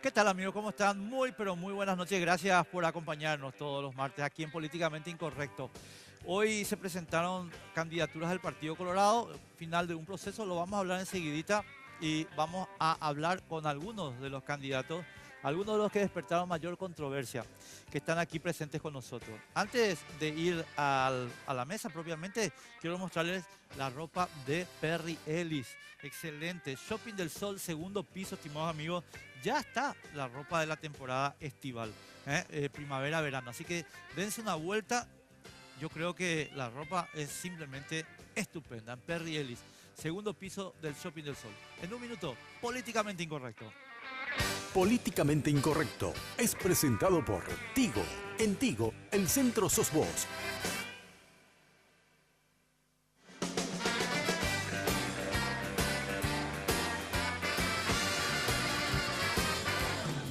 ¿Qué tal, amigos? ¿Cómo están? Muy, pero muy buenas noches. Gracias por acompañarnos todos los martes aquí en Políticamente Incorrecto. Hoy se presentaron candidaturas del Partido Colorado, final de un proceso, lo vamos a hablar enseguidita y vamos a hablar con algunos de los candidatos, algunos de los que despertaron mayor controversia, que están aquí presentes con nosotros. Antes de ir a la mesa propiamente, quiero mostrarles la ropa de Perry Ellis. Excelente. Shopping del Sol, segundo piso, estimados amigos. Ya está la ropa de la temporada estival, primavera-verano. Así que dense una vuelta. Yo creo que la ropa es simplemente estupenda. En Perry Ellis, segundo piso del Shopping del Sol. En un minuto, Políticamente Incorrecto. Políticamente Incorrecto es presentado por Tigo. En Tigo, el centro sos vos.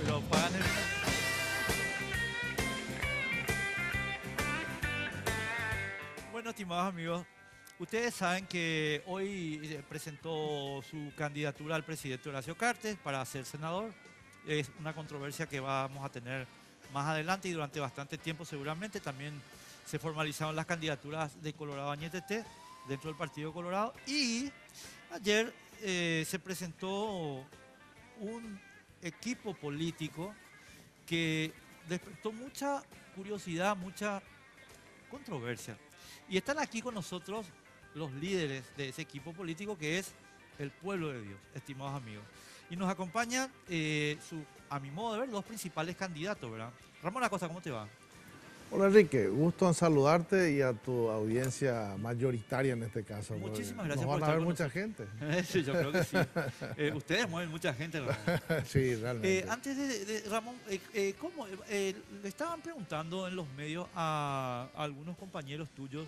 Pero pagan el... Bueno, estimados amigos, ustedes saben que hoy presentó su candidatura al presidente Horacio Cartes para ser senador. Es una controversia que vamos a tener más adelante y durante bastante tiempo seguramente. También se formalizaron las candidaturas de Colorado Añetete dentro del Partido Colorado. Y ayer se presentó un equipo político que despertó mucha curiosidad, mucha controversia. Y están aquí con nosotros los líderes de ese equipo político que es el pueblo de Dios, estimados amigos. Y nos acompañan, a mi modo de ver, los principales candidatos, ¿verdad? Ramón Acosta, ¿cómo te va? Hola Enrique, gusto en saludarte y a tu audiencia mayoritaria en este caso. Muchísimas gracias Nos por van a estar ver con mucha gente. Sí, yo creo que sí. Ustedes mueven mucha gente, Ramón. Sí, realmente. Antes de Ramón, ¿cómo? Le estaban preguntando en los medios a algunos compañeros tuyos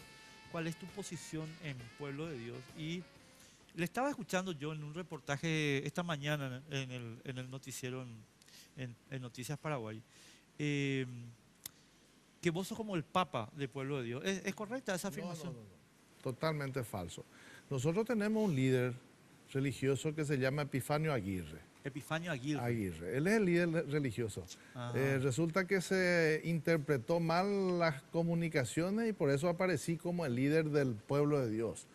cuál es tu posición en Pueblo de Dios. Y le estaba escuchando yo en un reportaje esta mañana en el noticiero en Noticias Paraguay, eh, que vos sos como el papa de Pueblo de Dios. ¿Es correcta esa afirmación? No. Totalmente falso. Nosotros tenemos un líder religioso que se llama Epifanio Aguirre. Epifanio Aguirre. Aguirre. Él es el líder religioso. Resulta que se interpretó mal las comunicaciones y por eso aparecí como el líder del pueblo de Dios.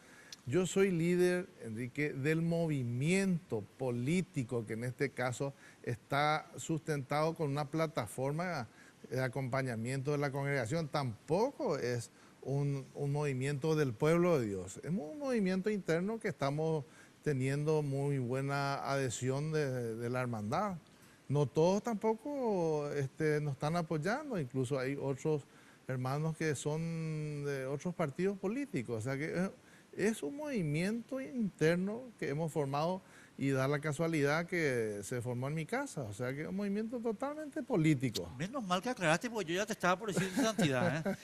Yo soy líder, Enrique, del movimiento político que en este caso está sustentado con una plataforma de acompañamiento de la congregación. Tampoco es un movimiento del pueblo de Dios. Es un movimiento interno que estamos teniendo muy buena adhesión de la hermandad. No todos tampoco nos están apoyando, incluso hay otros hermanos que son de otros partidos políticos. O sea que es un movimiento interno que hemos formado y da la casualidad que se formó en mi casa. O sea que es un movimiento totalmente político. Menos mal que aclaraste porque yo ya te estaba por decir santidad.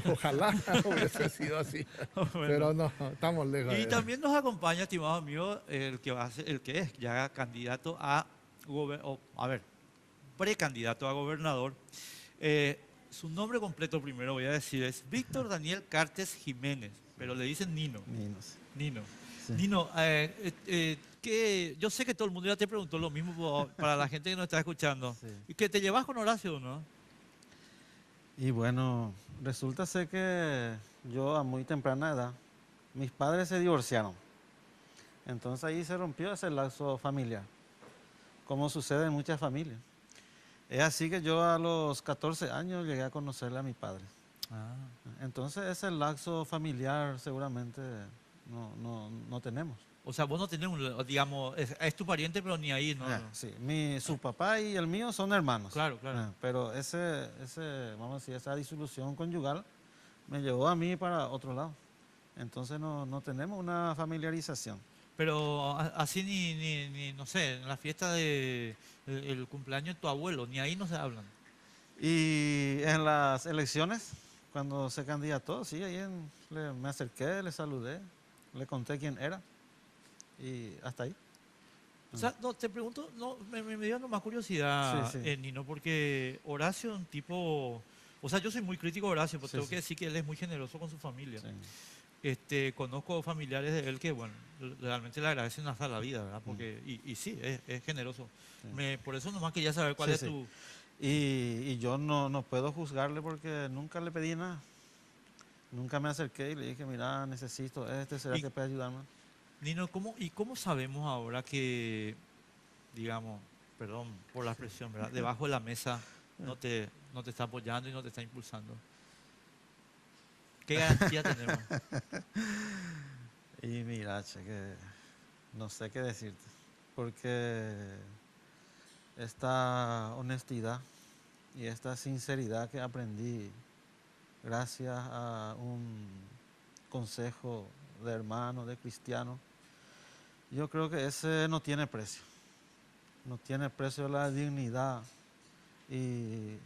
Ojalá hubiese sido así. Bueno. Pero no, estamos lejos. Y también nos acompaña, estimado amigo, el que es ya candidato precandidato a gobernador. Su nombre completo primero voy a decir es Víctor Daniel Cartes Jiménez, pero le dicen Nino. Nino. Sí. Nino, yo sé que todo el mundo ya te preguntó lo mismo para la gente que nos está escuchando. Sí. ¿Y que te llevas con Horacio, no? Y bueno, resulta ser que yo a muy temprana edad, mis padres se divorciaron. Entonces ahí se rompió ese lazo familiar, como sucede en muchas familias. Es así que yo a los 14 años llegué a conocerle a mi padre. Entonces ese lazo familiar seguramente no tenemos. O sea, vos no tenés digamos, es tu pariente, pero ni ahí, ¿no? Sí, su papá y el mío son hermanos. Claro. Pero vamos a decir, esa disolución conyugal me llevó a mí para otro lado. Entonces no tenemos una familiarización. Pero así ni no sé, en la fiesta de el cumpleaños de tu abuelo, ni ahí no se hablan. Y en las elecciones, cuando se candidató, sí, me acerqué, le saludé, le conté quién era y hasta ahí. O sea, no, te pregunto, no, me dio nomás curiosidad, sí. Nino, porque Horacio es un tipo... O sea, yo soy muy crítico de Horacio, pero tengo que decir que él es muy generoso con su familia. Sí. Conozco familiares de él que, bueno, realmente le agradecen hasta la vida, ¿verdad? Porque, y sí, es generoso. Sí. Por eso nomás quería saber cuál Sí, es sí. tu... Y yo no puedo juzgarle porque nunca le pedí nada. Nunca me acerqué y le dije, mira, necesito ¿será Y, que puede ayudarme? Nino, ¿cómo sabemos ahora que, digamos, perdón por la expresión, ¿verdad? Debajo de la mesa no te está apoyando y no te está impulsando? ¿Qué garantía tenemos? Y mira, che, que no sé qué decirte. Porque esta honestidad y esta sinceridad que aprendí gracias a un consejo de hermano, de cristiano, yo creo que ese no tiene precio. No tiene precio la dignidad y,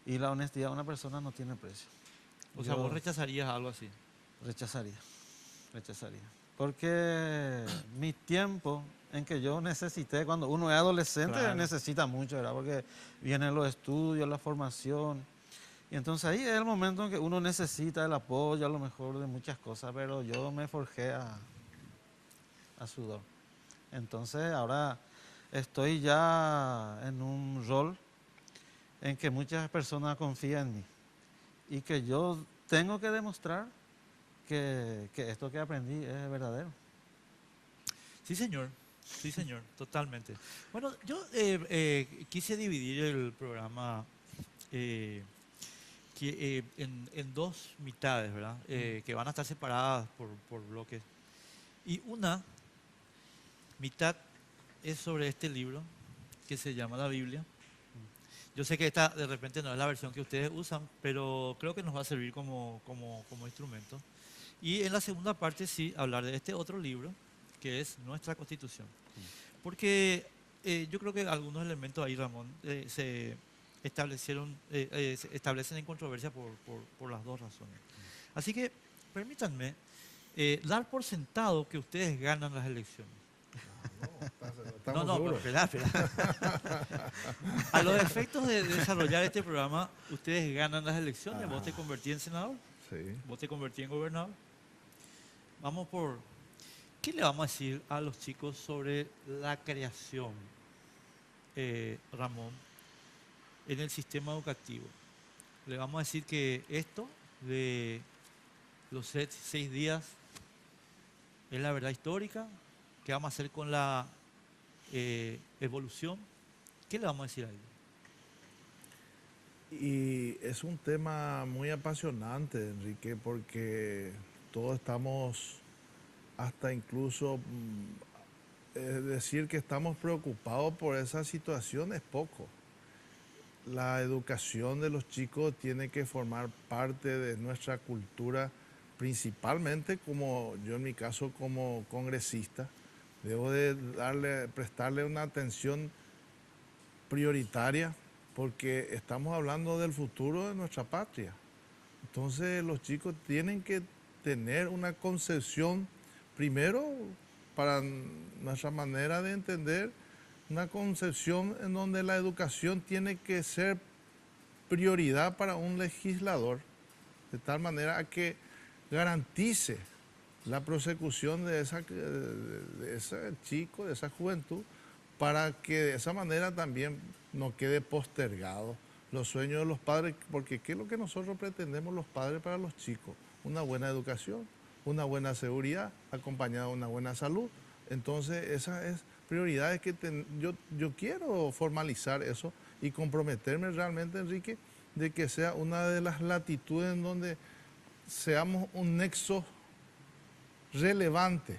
y la honestidad de una persona no tiene precio. O sea, vos Yo rechazarías algo así. rechazaría. Porque mi tiempo en que yo necesité, cuando uno es adolescente, Claro. necesita mucho, ¿verdad? Porque vienen los estudios, la formación. Y entonces ahí es el momento en que uno necesita el apoyo, a lo mejor, de muchas cosas, pero yo me forjé a sudor. Entonces ahora estoy ya en un rol en que muchas personas confían en mí y que yo tengo que demostrar que esto que aprendí es verdadero. Sí, señor, totalmente. Bueno, yo quise dividir el programa en dos mitades, ¿verdad? Que van a estar separadas por bloques. Y una mitad es sobre este libro que se llama la Biblia. Yo sé que esta de repente no es la versión que ustedes usan, pero creo que nos va a servir como instrumento. Y en la segunda parte sí hablar de este otro libro, que es nuestra Constitución. Porque yo creo que algunos elementos ahí, Ramón, se establecen en controversia por las dos razones. Así que permítanme dar por sentado que ustedes ganan las elecciones. Estamos No, pero seguros. espera. A los efectos de desarrollar este programa, ustedes ganan las elecciones. Vos te convertís en senador, Sí. vos te convertís en gobernador. Vamos por... ¿Qué le vamos a decir a los chicos sobre la creación, Ramón, en el sistema educativo? Le vamos a decir que esto de los 6 días es la verdad histórica. ¿Qué vamos a hacer con la evolución? ¿Qué le vamos a decir a ellos? Y es un tema muy apasionante, Enrique, porque todos estamos, hasta incluso decir que estamos preocupados por esa situación es poco. La educación de los chicos tiene que formar parte de nuestra cultura, principalmente como yo en mi caso como congresista. Debo de prestarle una atención prioritaria porque estamos hablando del futuro de nuestra patria. Entonces los chicos tienen que tener una concepción, primero, para nuestra manera de entender, una concepción en donde la educación tiene que ser prioridad para un legislador, de tal manera a que garantice la prosecución de ese chico, de esa juventud, para que de esa manera también no quede postergado los sueños de los padres, porque ¿qué es lo que nosotros pretendemos los padres para los chicos? Una buena educación, una buena seguridad, acompañada de una buena salud. Entonces, esas es prioridades que yo quiero formalizar eso y comprometerme realmente, Enrique, de que sea una de las latitudes en donde seamos un nexo relevante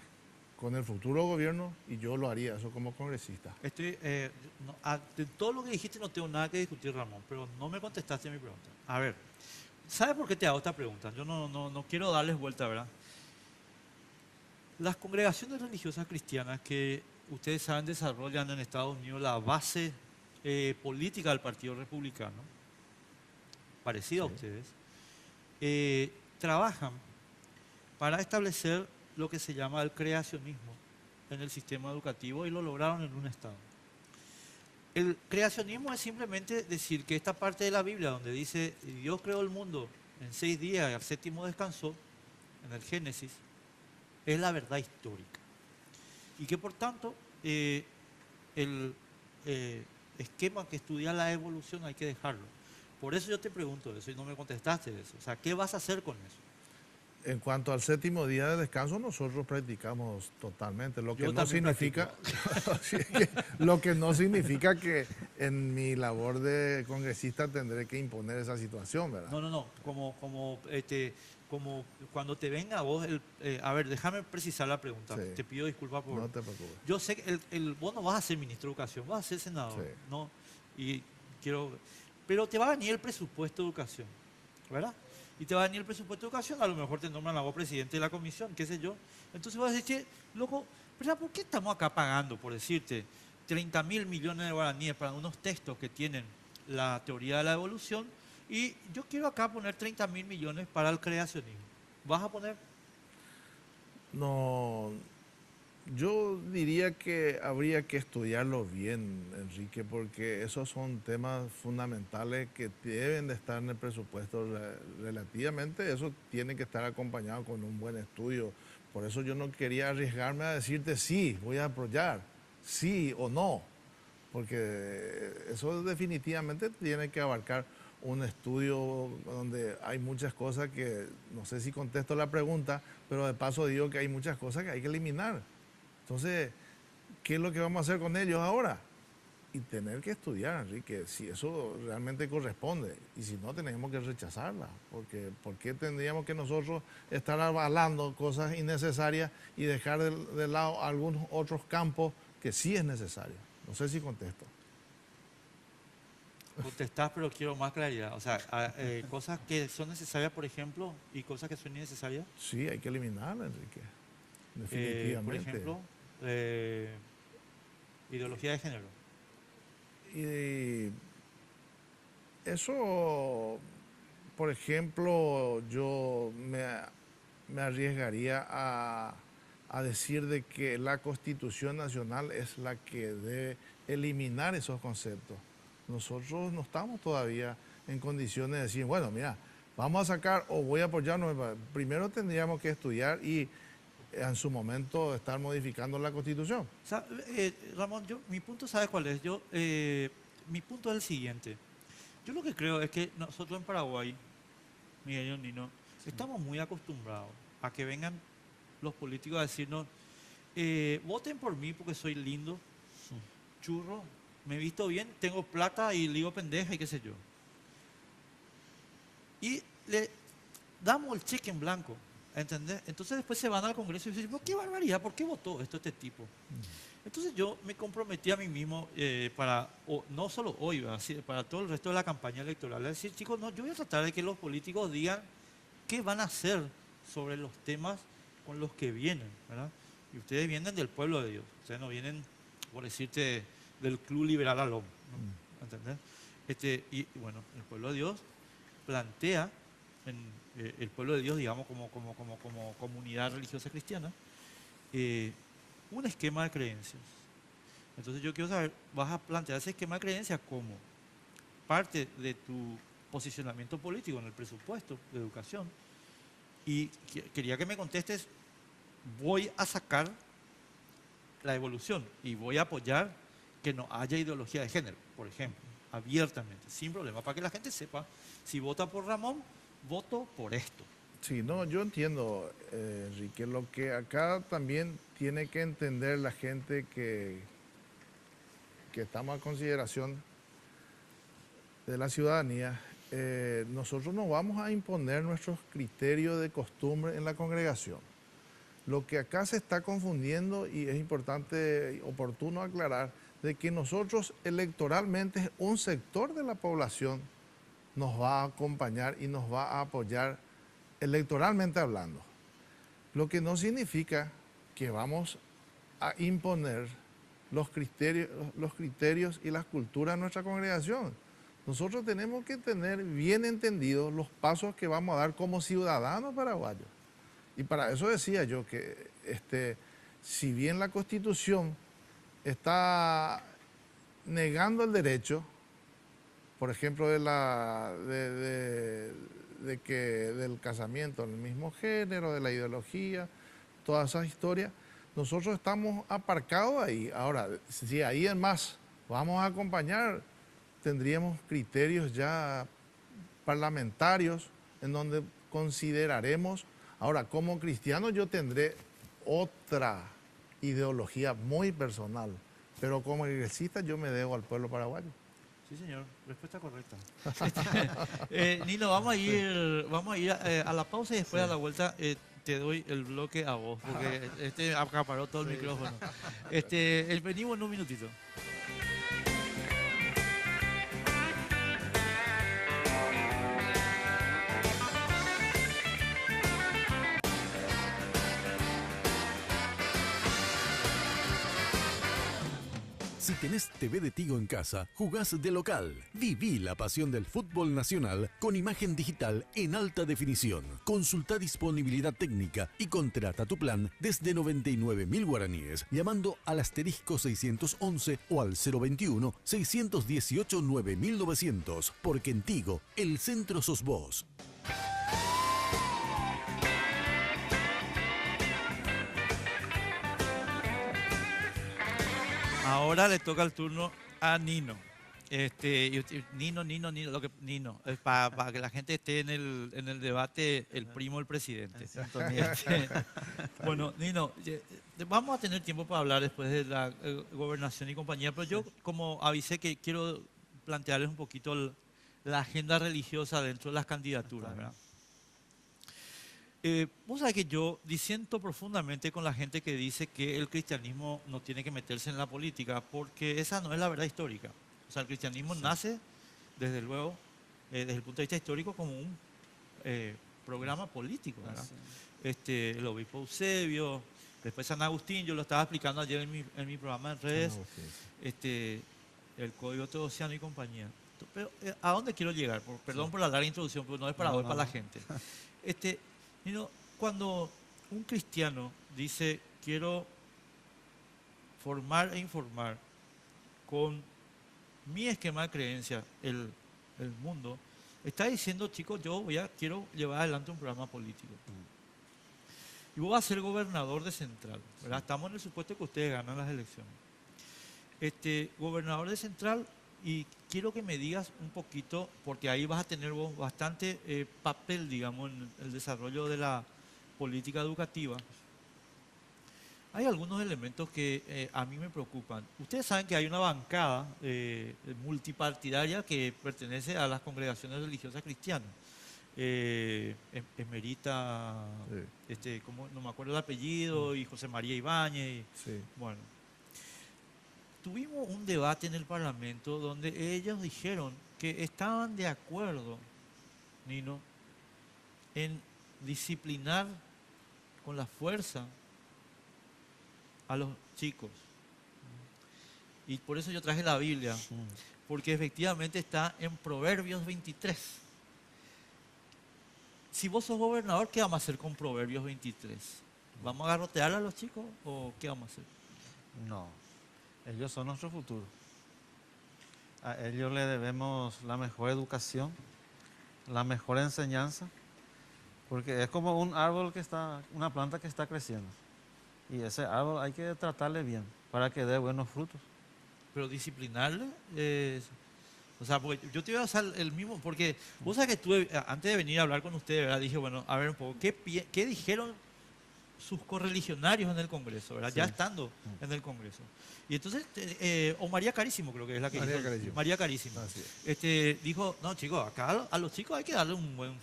con el futuro gobierno, y yo lo haría eso como congresista. De todo lo que dijiste no tengo nada que discutir, Ramón, pero no me contestaste a mi pregunta. A ver, ¿sabes por qué te hago esta pregunta? Yo no quiero darles vuelta, ¿verdad? Las congregaciones religiosas cristianas que ustedes saben desarrollan en Estados Unidos la base política del Partido Republicano, parecida a ustedes, trabajan para establecer lo que se llama el creacionismo en el sistema educativo y lo lograron en un estado. El creacionismo es simplemente decir que esta parte de la Biblia donde dice Dios creó el mundo en 6 días y al séptimo descansó, en el Génesis, es la verdad histórica. Y que por tanto, el esquema que estudia la evolución hay que dejarlo. Por eso yo te pregunto eso y no me contestaste eso. O sea, ¿qué vas a hacer con eso? En cuanto al séptimo día de descanso, nosotros practicamos totalmente, lo que Yo no también significa, lo que no significa que en mi labor de congresista tendré que imponer esa situación, ¿verdad? No. Como cuando te venga a vos, a ver, déjame precisar la pregunta. Sí. Te pido disculpas por... No te preocupes. Yo sé que vos no vas a ser ministro de Educación, vas a ser senador, Sí. ¿no? Y quiero... Pero te va a venir el presupuesto de Educación, ¿verdad? Y te va a venir el presupuesto de Educación, a lo mejor te nombran a vos presidente de la comisión, qué sé yo. Entonces vas a decir, che, loco, ¿verdad? ¿Por qué estamos acá pagando, por decirte, 30.000 millones de guaraníes para unos textos que tienen la teoría de la evolución? Y yo quiero acá poner 30.000 millones para el creacionismo. ¿Vas a poner? No, yo diría que habría que estudiarlo bien, Enrique, porque esos son temas fundamentales que deben de estar en el presupuesto relativamente. Eso tiene que estar acompañado con un buen estudio. Por eso yo no quería arriesgarme a decirte sí, voy a apoyar, sí o no, porque eso definitivamente tiene que abarcar un estudio donde hay muchas cosas que, no sé si contesto la pregunta, pero de paso digo que hay muchas cosas que hay que eliminar. Entonces, ¿qué es lo que vamos a hacer con ellos ahora? Y tener que estudiar, Enrique, si eso realmente corresponde. Y si no, tenemos que rechazarla. Porque ¿por qué tendríamos que nosotros estar avalando cosas innecesarias y dejar de lado algunos otros campos que sí es necesario? No sé si contesto. Contestás, pero quiero más claridad. O sea, cosas que son necesarias, por ejemplo, y cosas que son innecesarias. Sí, hay que eliminarla, Enrique. Por Definitivamente. ejemplo, ideología de género. Y eso, por ejemplo, yo me arriesgaría a decir de que la Constitución Nacional es la que debe eliminar esos conceptos. Nosotros no estamos todavía en condiciones de decir, bueno, mira, vamos a sacar o voy a apoyarnos. Primero tendríamos que estudiar y en su momento estar modificando la Constitución. O sea, Ramón, mi punto, ¿sabes cuál es? Mi punto es el siguiente. Yo lo que creo es que nosotros en Paraguay, Miguel y Nino, estamos muy acostumbrados a que vengan los políticos a decirnos, voten por mí porque soy lindo, churro, me he visto bien, tengo plata y ligo pendeja y qué sé yo. Y le damos el cheque en blanco, ¿entendés? Entonces después se van al Congreso y dicen, ¿qué barbaridad? ¿Por qué votó este tipo? Entonces yo me comprometí a mí mismo no solo hoy, ¿verdad? Para todo el resto de la campaña electoral, es decir, chicos, no, yo voy a tratar de que los políticos digan qué van a hacer sobre los temas con los que vienen, ¿verdad? Y ustedes vienen del pueblo de Dios, ustedes no vienen, por decirte, del Club Liberal Alom, ¿no? ¿Entendés? Y bueno, el pueblo de Dios plantea, el pueblo de Dios, digamos, como comunidad religiosa cristiana, un esquema de creencias. Entonces yo quiero saber, ¿vas a plantear ese esquema de creencias como parte de tu posicionamiento político en el presupuesto de educación? Y quería que me contestes, voy a sacar la evolución y voy a apoyar que no haya ideología de género, por ejemplo, abiertamente, sin problema, para que la gente sepa, si vota por Ramón, voto por esto. Sí, no, yo entiendo, Enrique, lo que acá también tiene que entender la gente que estamos a consideración de la ciudadanía, nosotros no vamos a imponer nuestros criterios de costumbre en la congregación. Lo que acá se está confundiendo, y es importante y oportuno aclarar, de que nosotros electoralmente un sector de la población nos va a acompañar y nos va a apoyar electoralmente hablando. Lo que no significa que vamos a imponer los criterios y las culturas de nuestra congregación. Nosotros tenemos que tener bien entendidos los pasos que vamos a dar como ciudadanos paraguayos. Y para eso decía yo que si bien la Constitución está negando el derecho, por ejemplo, de de que del casamiento del mismo género, de la ideología, todas esas historias, nosotros estamos aparcados ahí. Ahora, si ahí en más vamos a acompañar, tendríamos criterios ya parlamentarios en donde consideraremos. Ahora, como cristiano yo tendré otra ideología muy personal, pero como igresista yo me debo al pueblo paraguayo. Sí, señor. Respuesta correcta. Nino, vamos a ir a la pausa y después a la vuelta te doy el bloque a vos, porque acaparó todo el micrófono. Venimos en un minutito. Si tenés TV de Tigo en casa, jugás de local. Viví la pasión del fútbol nacional con imagen digital en alta definición. Consulta disponibilidad técnica y contrata tu plan desde 99.000 guaraníes llamando al asterisco 611 o al 021 618 9900. Porque en Tigo, el centro sos vos. Ahora le toca el turno a Nino. Nino, para que la gente esté en el debate, el primo del presidente. Bueno, Nino, vamos a tener tiempo para hablar después de la gobernación y compañía, pero yo como avisé que quiero plantearles un poquito la agenda religiosa dentro de las candidaturas, ¿verdad? Vos sabés que yo disiento profundamente con la gente que dice que el cristianismo no tiene que meterse en la política, porque esa no es la verdad histórica. O sea, el cristianismo nace, desde luego, desde el punto de vista histórico, como un programa político, ¿verdad? El obispo Eusebio, después San Agustín, yo lo estaba explicando ayer en mi programa en redes, el Código Teodosiano y compañía. Pero, ¿a dónde quiero llegar? Perdón por la larga introducción, pero no es para hoy, para la gente. Cuando un cristiano dice, quiero formar e informar con mi esquema de creencia el mundo, está diciendo, chicos, quiero llevar adelante un programa político. Y vos vas a ser gobernador de Central, ¿verdad? Estamos en el supuesto que ustedes ganan las elecciones. Gobernador de Central, y quiero que me digas un poquito, porque ahí vas a tener vos bastante papel, digamos, en el desarrollo de la política educativa. Hay algunos elementos que a mí me preocupan. Ustedes saben que hay una bancada multipartidaria que pertenece a las congregaciones religiosas cristianas. Esmerita, no me acuerdo el apellido, y José María Ibáñez. Bueno. Tuvimos un debate en el Parlamento donde ellos dijeron que estaban de acuerdo, Nino, en disciplinar con la fuerza a los chicos. Y por eso yo traje la Biblia, porque efectivamente está en Proverbios 23. Si vos sos gobernador, ¿qué vamos a hacer con Proverbios 23? ¿Vamos a garrotear a los chicos o qué vamos a hacer? No. Ellos son nuestro futuro. A ellos le debemos la mejor educación, la mejor enseñanza, porque es como un árbol una planta que está creciendo. Y ese árbol hay que tratarle bien para que dé buenos frutos. Pero disciplinarle, o sea, porque yo te iba a usar el mismo, porque vos sabés que antes de venir a hablar con ustedes, ¿verdad? Dije, bueno, a ver un poco, ¿qué dijeron sus correligionarios en el Congreso, ¿verdad? Ya estando en el Congreso? Y entonces, o María Carísimo creo que es la que dijo. María Carísimo. Dijo, no chicos, acá a los chicos hay que darle un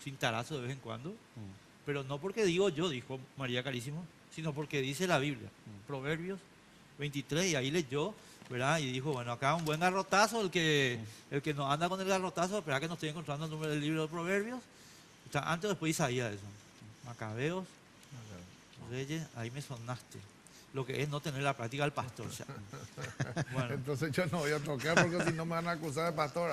cintarazo de vez en cuando, pero no porque digo yo, dijo María Carísimo, sino porque dice la Biblia, Proverbios 23, y ahí leyó, ¿verdad? Y dijo, bueno, acá un buen garrotazo, el que no anda con el garrotazo, espera que no estoy encontrando el número del libro de Proverbios, está antes o después Isaías eso, Macabeos, Reyes, ahí me sonaste. Lo que es no tener la práctica del pastor. Ya. Bueno. Entonces yo no voy a tocar porque si no me van a acusar de pastor.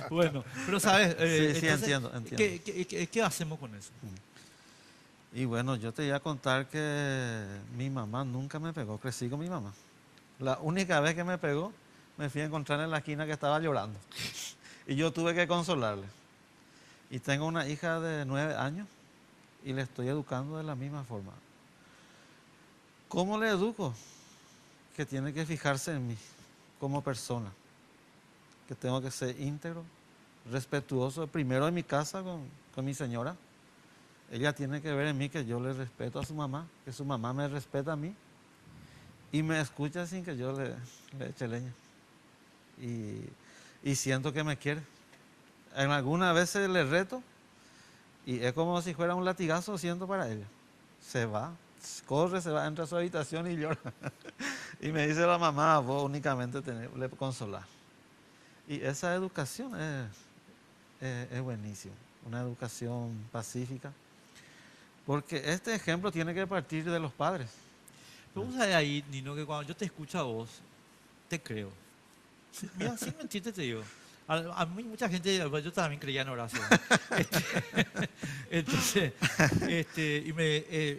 Bueno, pero sabes, sí, entiendo. ¿Qué hacemos con eso? Y bueno, yo te iba a contar que mi mamá nunca me pegó, crecí con mi mamá. La única vez que me pegó, me fui a encontrar en la esquina que estaba llorando. Y yo tuve que consolarle. Y tengo una hija de 9 años y le estoy educando de la misma forma. ¿Cómo le educo? Que tiene que fijarse en mí como persona, que tengo que ser íntegro, respetuoso, primero en mi casa con mi señora. Ella tiene que ver en mí que yo le respeto a su mamá, que su mamá me respeta a mí y me escucha sin que yo le eche leña. Y siento que me quiere. En algunas veces le reto y es como si fuera un latigazo, siento para ella. Se va, corre, se va, entra a su habitación y llora. Y me dice la mamá, vos únicamente tenés que consolar. Y esa educación es buenísima, una educación pacífica. Porque este ejemplo tiene que partir de los padres. Pero vos sabés ahí, Nino, que cuando yo te escucho a vos, te creo. Mira, sin mentirte te digo. A mí mucha gente, yo también creía en Horacio. Entonces,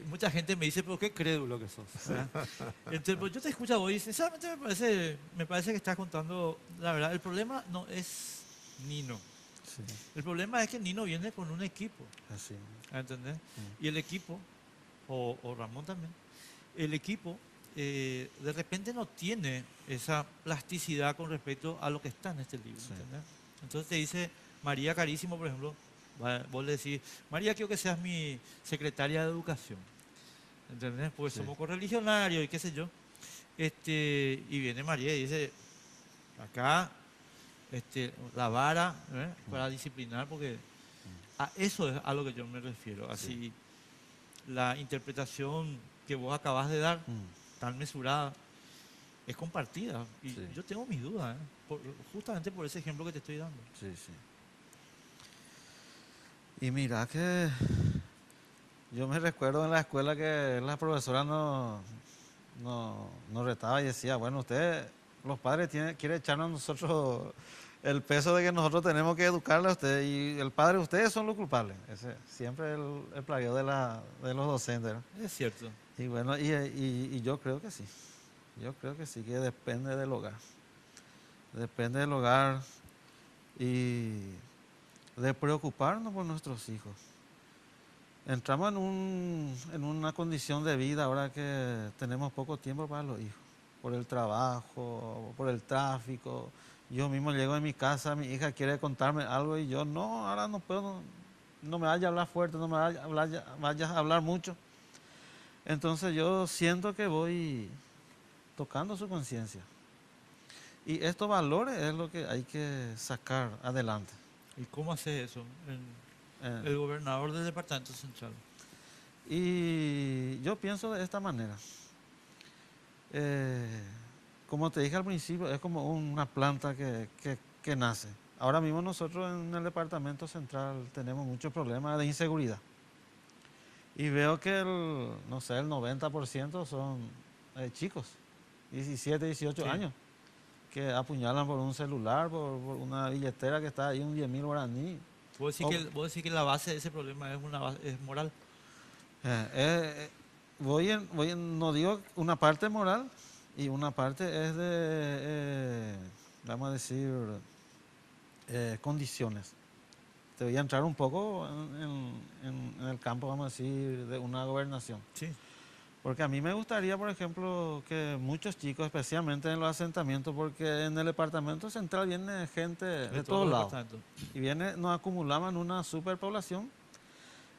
mucha gente me dice, pero qué crédulo que sos. ¿Verdad? Entonces, pues, yo te escucho a vos y sinceramente me parece que estás contando la verdad. El problema no es Nino. Sí, El problema es que Nino viene con un equipo. así. ¿Entendés? Y el equipo, o Ramón también, el equipo de repente no tiene esa plasticidad con respecto a lo que está en este libro. Sí. ¿Entendés? Entonces te dice María Carísimo, por ejemplo, vos le decís, María, quiero que seas mi secretaria de educación. ¿Entendés? Pues Sí. somos correligionarios y qué sé yo. Y viene María y dice, acá la vara para disciplinar, porque a eso es a lo que yo me refiero. Así, la interpretación que vos acabas de dar, tan mesurada, es compartida. Y Sí. yo tengo mis dudas, justamente por ese ejemplo que te estoy dando. Sí, sí. Y mira que yo me recuerdo en la escuela que la profesora nos retaba y decía, bueno, ustedes, los padres, quieren echarnos a nosotros el peso de que nosotros tenemos que educarle a ustedes, y el padre, ustedes son los culpables. Ese siempre el plagueo de los docentes, ¿no? Es cierto. Y bueno, y yo creo que sí. Yo creo que sí, que depende del hogar. Depende del hogar y de preocuparnos por nuestros hijos. Entramos en una condición de vida ahora que tenemos poco tiempo para los hijos. Por el trabajo, por el tráfico. Yo mismo llego a mi casa, mi hija quiere contarme algo y yo no, ahora no puedo, no me vaya a hablar fuerte, no me vayas a hablar mucho. Entonces yo siento que voy tocando su conciencia. Y estos valores es lo que hay que sacar adelante. ¿Y cómo hace eso el gobernador del departamento central? Y yo pienso de esta manera. Como te dije al principio, es como una planta que nace. Ahora mismo nosotros en el departamento central tenemos muchos problemas de inseguridad. Y veo que el 90% son chicos, 17, 18 Sí. años, que apuñalan por un celular, por una billetera que está ahí, un 10.000 guaraní. ¿Vos decís que la base de ese problema es moral? No digo una parte moral y una parte es de, vamos a decir, condiciones. Te voy a entrar un poco en el campo, vamos a decir, de una gobernación. Sí. Porque a mí me gustaría, por ejemplo, que muchos chicos, especialmente en los asentamientos, porque en el departamento central viene gente de todos lados. Y nos acumulamos en una superpoblación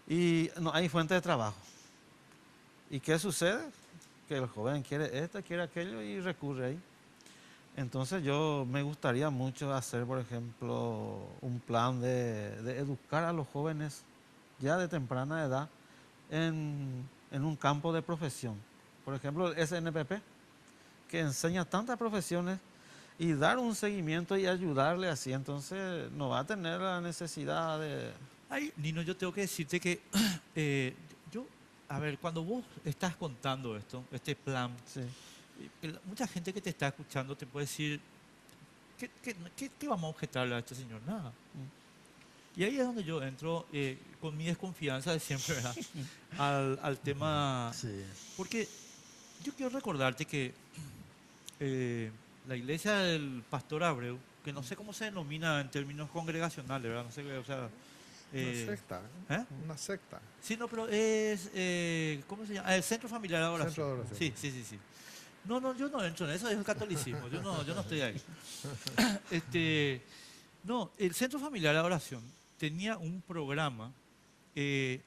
y no hay fuente de trabajo. ¿Y qué sucede? Que el joven quiere esto, quiere aquello y recurre ahí. Entonces yo me gustaría mucho hacer, por ejemplo, un plan de educar a los jóvenes ya de temprana edad en un campo de profesión. Por ejemplo, el SNPP, que enseña tantas profesiones, y dar un seguimiento y ayudarle así. Entonces no va a tener la necesidad de... Ay, Nino, yo tengo que decirte que a ver, cuando vos estás contando este plan, Sí, mucha gente que te está escuchando te puede decir, ¿qué vamos a objetarle a este señor? Nada. Y ahí es donde yo entro con mi desconfianza de siempre, ¿verdad? al tema. sí, Porque yo quiero recordarte que la iglesia del Pastor Abreu, que no sé cómo se denomina en términos congregacionales, ¿verdad? No sé, o sea, Una Eh, secta. ¿eh? Una secta. Sí, no, pero es, ¿cómo se llama? El Centro Familiar de Adoración. Centro de adoración. Sí, sí, sí, sí. No, no, yo no entro en eso, es el catolicismo, yo no estoy ahí. No, el Centro Familiar de Adoración tenía un programa eh,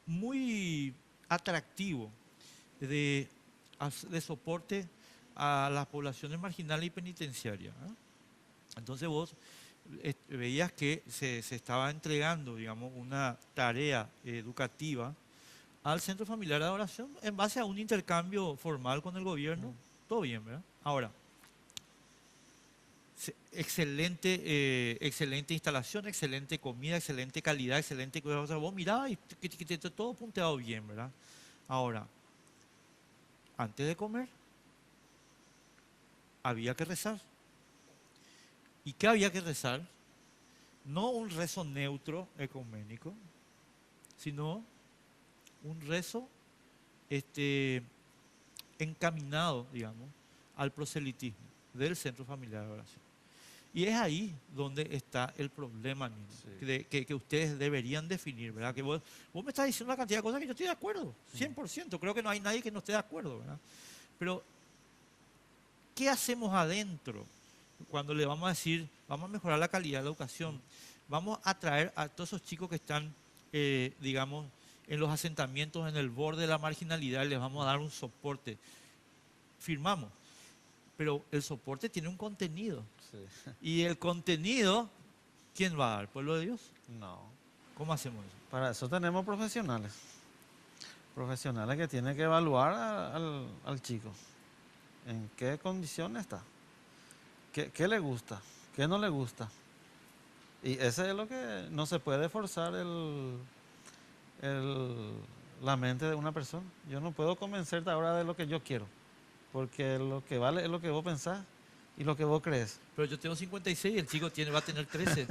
muy atractivo de, de soporte a las poblaciones marginales y penitenciarias. ¿Eh? Entonces vos veías que se estaba entregando, digamos, una tarea educativa al Centro Familiar de Adoración en base a un intercambio formal con el gobierno. Todo bien, ¿verdad? Ahora, excelente, excelente instalación, excelente comida, excelente calidad, excelente cosa. O sea, vos mirabas y todo punteado bien, ¿verdad? Ahora, antes de comer, había que rezar. ¿Y qué había que rezar? No un rezo neutro ecuménico, sino un rezo encaminado, digamos, al proselitismo del Centro Familiar de Oración. Y es ahí donde está el problema, Nino, Sí. que ustedes deberían definir, ¿verdad? Que vos me estás diciendo una cantidad de cosas que yo estoy de acuerdo, 100%. Creo que no hay nadie que no esté de acuerdo, ¿verdad? Pero, ¿qué hacemos adentro cuando le vamos a decir, vamos a mejorar la calidad de la educación? Vamos a traer a todos esos chicos que están, digamos, en los asentamientos, en el borde de la marginalidad, y les vamos a dar un soporte. Firmamos, pero el soporte tiene un contenido. Sí. Y el contenido, ¿quién va a dar? ¿El pueblo de Dios? No. ¿Cómo hacemos eso? Para eso tenemos profesionales. Profesionales que tienen que evaluar al chico. ¿En qué condición está? ¿Qué le gusta? ¿Qué no le gusta? Y ese es lo que no se puede forzar la mente de una persona. Yo no puedo convencerte ahora de lo que yo quiero, porque lo que vale es lo que vos pensás y lo que vos crees. Pero yo tengo 56 y el chico va a tener 13.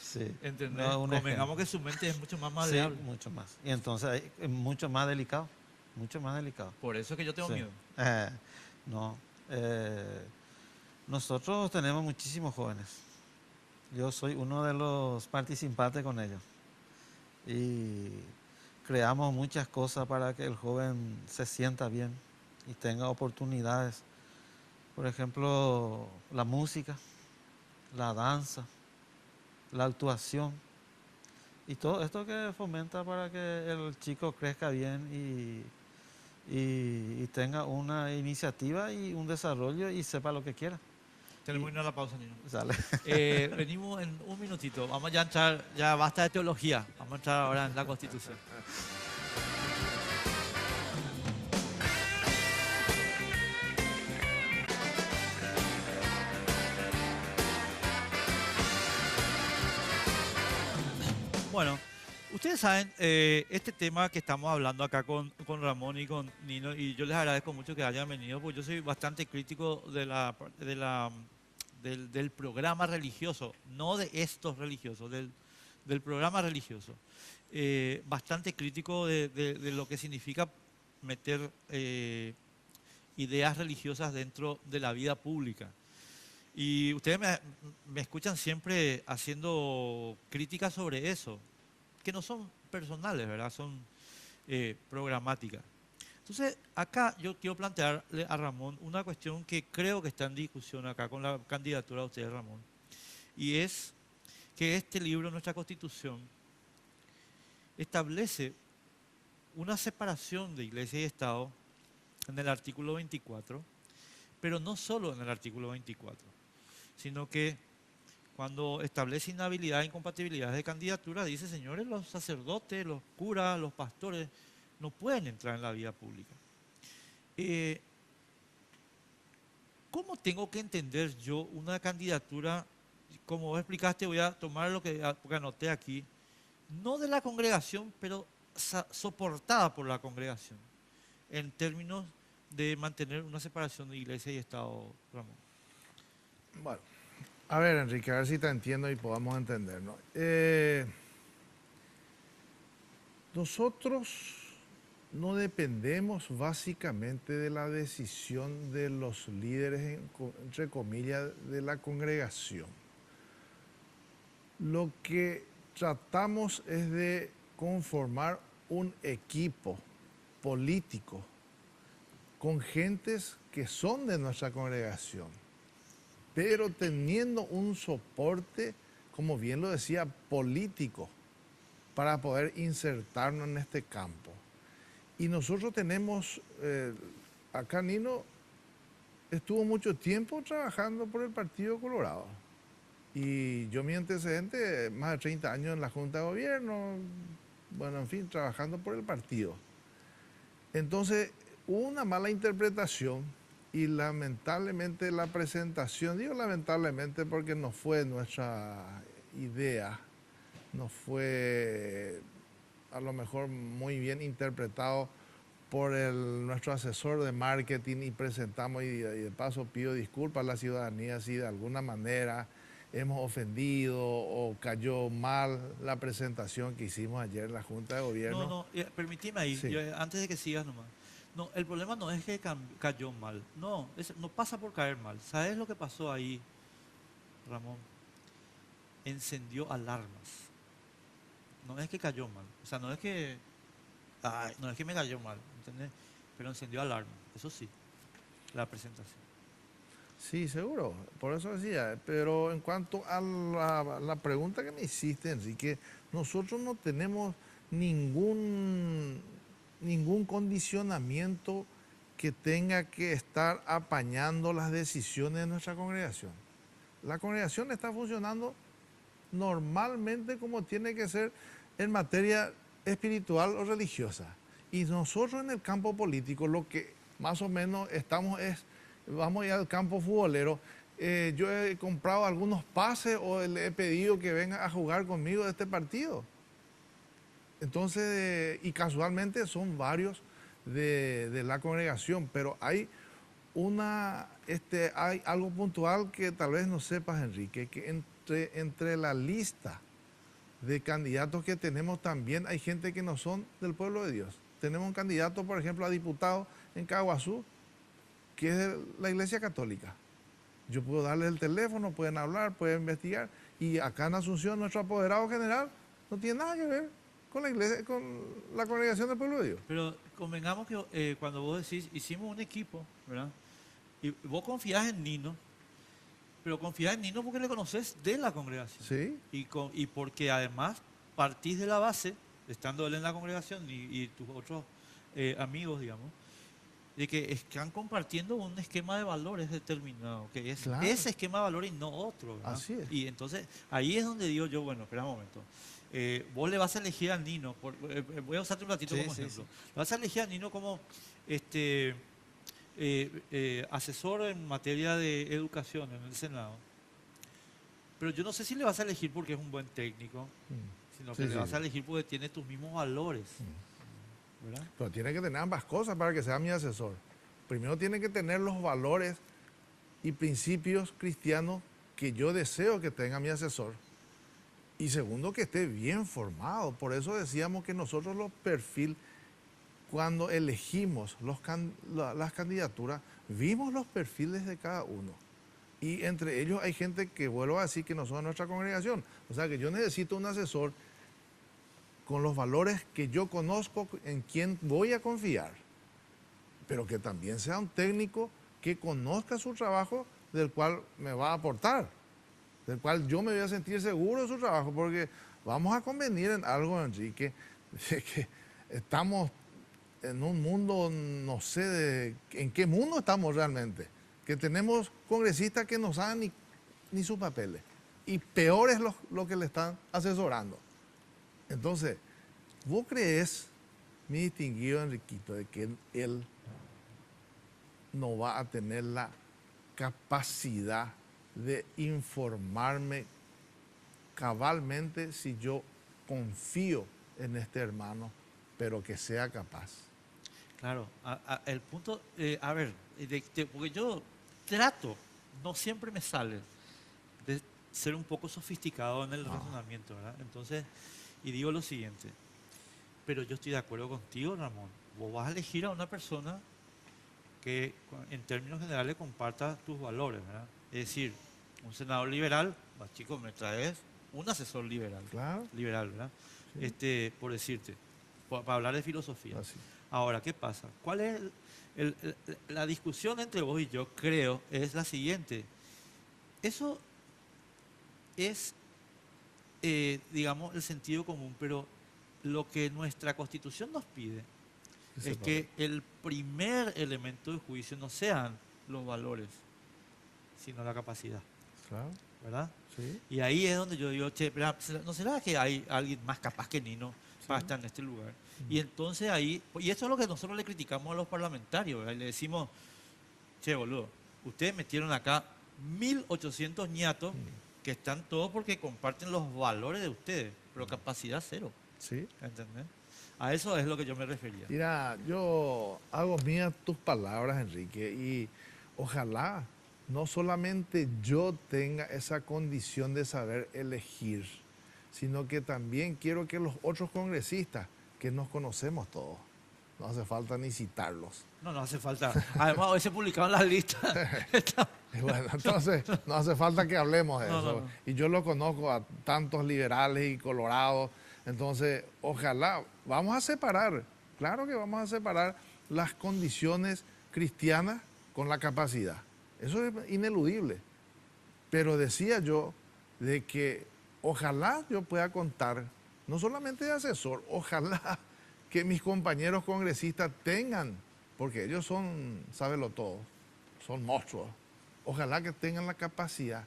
Sí. ¿Entendés? No, un Convengamos ejemplo. que su mente es mucho más Sí, maleable. mucho más. Y entonces es mucho más delicado. Mucho más delicado. Por eso es que yo tengo Sí. miedo. No. Nosotros tenemos muchísimos jóvenes. Yo soy uno de los participantes con ellos. Y creamos muchas cosas para que el joven se sienta bien y tenga oportunidades. Por ejemplo, la música, la danza, la actuación. Y todo esto que fomenta para que el chico crezca bien y tenga una iniciativa y un desarrollo y sepa lo que quiera. Tenemos que ir a la pausa, Nino. Sale. Venimos en un minutito. Vamos ya a entrar, ya basta de teología. Vamos a entrar ahora en la Constitución. Bueno, ustedes saben, este tema que estamos hablando acá con Ramón y con Nino, y yo les agradezco mucho que hayan venido, porque yo soy bastante crítico del programa religioso, no de estos religiosos, del programa religioso. Bastante crítico de lo que significa meter ideas religiosas dentro de la vida pública. Y ustedes me escuchan siempre haciendo críticas sobre eso, que no son personales, ¿verdad? Son programáticas. Entonces, acá yo quiero plantearle a Ramón una cuestión que creo que está en discusión acá con la candidatura de usted, Ramón. Y es que este libro, nuestra Constitución, establece una separación de Iglesia y Estado en el artículo 24, pero no solo en el artículo 24, sino que cuando establece inhabilidad e incompatibilidad de candidatura, dice, señores, los sacerdotes, los curas, los pastores, no pueden entrar en la vida pública. ¿Cómo tengo que entender yo una candidatura? Como vos explicaste, voy a tomar lo que anoté aquí, no de la congregación, pero soportada por la congregación, en términos de mantener una separación de iglesia y Estado, Ramón. Bueno, a ver, Enrique, a ver si te entiendo y podamos entender, ¿no? Nosotros no dependemos básicamente de la decisión de los líderes, entre comillas, de la congregación. Lo que tratamos es de conformar un equipo político con gentes que son de nuestra congregación, pero teniendo un soporte, como bien lo decía, político, para poder insertarnos en este campo. Y nosotros tenemos, acá Nino estuvo mucho tiempo trabajando por el Partido Colorado. Y yo mi antecedente, más de 30 años en la Junta de Gobierno, bueno, en fin, trabajando por el partido. Entonces, hubo una mala interpretación y lamentablemente la presentación, digo lamentablemente porque no fue nuestra idea, no fue a lo mejor muy bien interpretado por nuestro asesor de marketing y presentamos y de paso pido disculpas a la ciudadanía si de alguna manera hemos ofendido o cayó mal la presentación que hicimos ayer en la Junta de Gobierno. No, permitime ahí, Sí. antes de que sigas nomás. No, el problema no es que cayó mal, no, no pasa por caer mal. ¿Sabes lo que pasó ahí, Ramón? Encendió alarmas. No es que cayó mal, o sea, no es que me cayó mal, ¿entendés? Pero encendió alarma, eso sí, la presentación. Sí, seguro, por eso decía. Pero en cuanto a la pregunta que me hiciste, Enrique, nosotros no tenemos ningún condicionamiento que tenga que estar apañando las decisiones de nuestra congregación. La congregación está funcionando normalmente como tiene que ser en materia espiritual o religiosa. Y nosotros en el campo político lo que más o menos estamos es, vamos a ir al campo futbolero. Yo he comprado algunos pases o le he pedido que venga a jugar conmigo de este partido. Entonces, y casualmente son varios de la congregación, pero hay hay algo puntual que tal vez no sepas, Enrique, que entre la lista de candidatos que tenemos también hay gente que no son del pueblo de Dios. Tenemos un candidato, por ejemplo, a diputado en Caguazú, que es de la Iglesia Católica. Yo puedo darles el teléfono, pueden hablar, pueden investigar. Y acá en Asunción, nuestro apoderado general no tiene nada que ver con la iglesia, con la congregación del pueblo de Dios. Pero convengamos que cuando vos decís, hicimos un equipo, ¿verdad? Y vos confías en Nino, pero confías en Nino porque le conoces de la congregación. Sí, Y porque además partís de la base, estando él en la congregación y tus otros amigos, digamos, de que están compartiendo un esquema de valores determinado, que es Claro. ese esquema de valores y no otro, ¿verdad? Así es. Y entonces ahí es donde digo yo, bueno, espera un momento, vos le vas a elegir a Nino, voy a usarte un ratito Sí, como sí, ejemplo, sí. le vas a elegir a Nino como asesor en materia de educación en el Senado, pero yo no sé si le vas a elegir porque es un buen técnico, sino que Sí, le sí. vas a elegir porque tiene tus mismos valores, ¿verdad? Pero tiene que tener ambas cosas para que sea mi asesor. Primero tiene que tener los valores y principios cristianos que yo deseo que tenga mi asesor. Y segundo, que esté bien formado. Por eso decíamos que nosotros los perfiles, cuando elegimos las candidaturas, vimos los perfiles de cada uno. Y entre ellos hay gente que, vuelvo a decir, que no son de nuestra congregación. O sea que yo necesito un asesor con los valores que yo conozco, en quien voy a confiar, pero que también sea un técnico que conozca su trabajo, del cual me va a aportar, del cual yo me voy a sentir seguro de su trabajo, porque vamos a convenir en algo, Enrique, de que estamos en un mundo, no sé en qué mundo estamos realmente, que tenemos congresistas que no saben ni sus papeles, y peor es lo que le están asesorando. Entonces, ¿vos crees, mi distinguido Enriquito, de que él no va a tener la capacidad de informarme cabalmente si yo confío en este hermano, pero que sea capaz? Claro, el punto, a ver, porque yo trato, no siempre me sale, de ser un poco sofisticado en el razonamiento, ¿verdad? Entonces, y digo lo siguiente, pero yo estoy de acuerdo contigo, Ramón. Vos vas a elegir a una persona que en términos generales comparta tus valores, ¿verdad? Es decir, un senador liberal, chicos, me traes un asesor liberal. Claro. Liberal, ¿verdad? Por decirte, para hablar de filosofía. Así. Ahora, ¿qué pasa? ¿Cuál es la discusión entre vos y yo, creo, es la siguiente. Eso es, digamos, el sentido común, pero lo que nuestra Constitución nos pide Que es que el primer elemento de juicio no sean los valores, sino la capacidad, Claro. ¿verdad? Sí. Y ahí es donde yo digo, che, ¿no será que hay alguien más capaz que Nino para estar en este lugar? Y entonces ahí, y eso es lo que nosotros le criticamos a los parlamentarios, ¿verdad? Y le decimos, che, boludo, ustedes metieron acá 1800 ñatos que están todos porque comparten los valores de ustedes, pero capacidad cero, Sí. ¿entendés? A eso es lo que yo me refería. Mira, yo hago mías tus palabras, Enrique, y ojalá no solamente yo tenga esa condición de saber elegir, sino que también quiero que los otros congresistas, que nos conocemos todos, no hace falta ni citarlos. No hace falta. Además, hoy se publicaron las listas. Y bueno, entonces no hace falta que hablemos de No, eso. no. Y yo lo conozco a tantos liberales y colorados. Entonces, ojalá, vamos a separar, claro que vamos a separar las condiciones cristianas con la capacidad. Eso es ineludible. Pero decía yo de que ojalá yo pueda contar, no solamente de asesor, ojalá que mis compañeros congresistas tengan, porque ellos son, sábelo todo, son monstruos. Ojalá que tengan la capacidad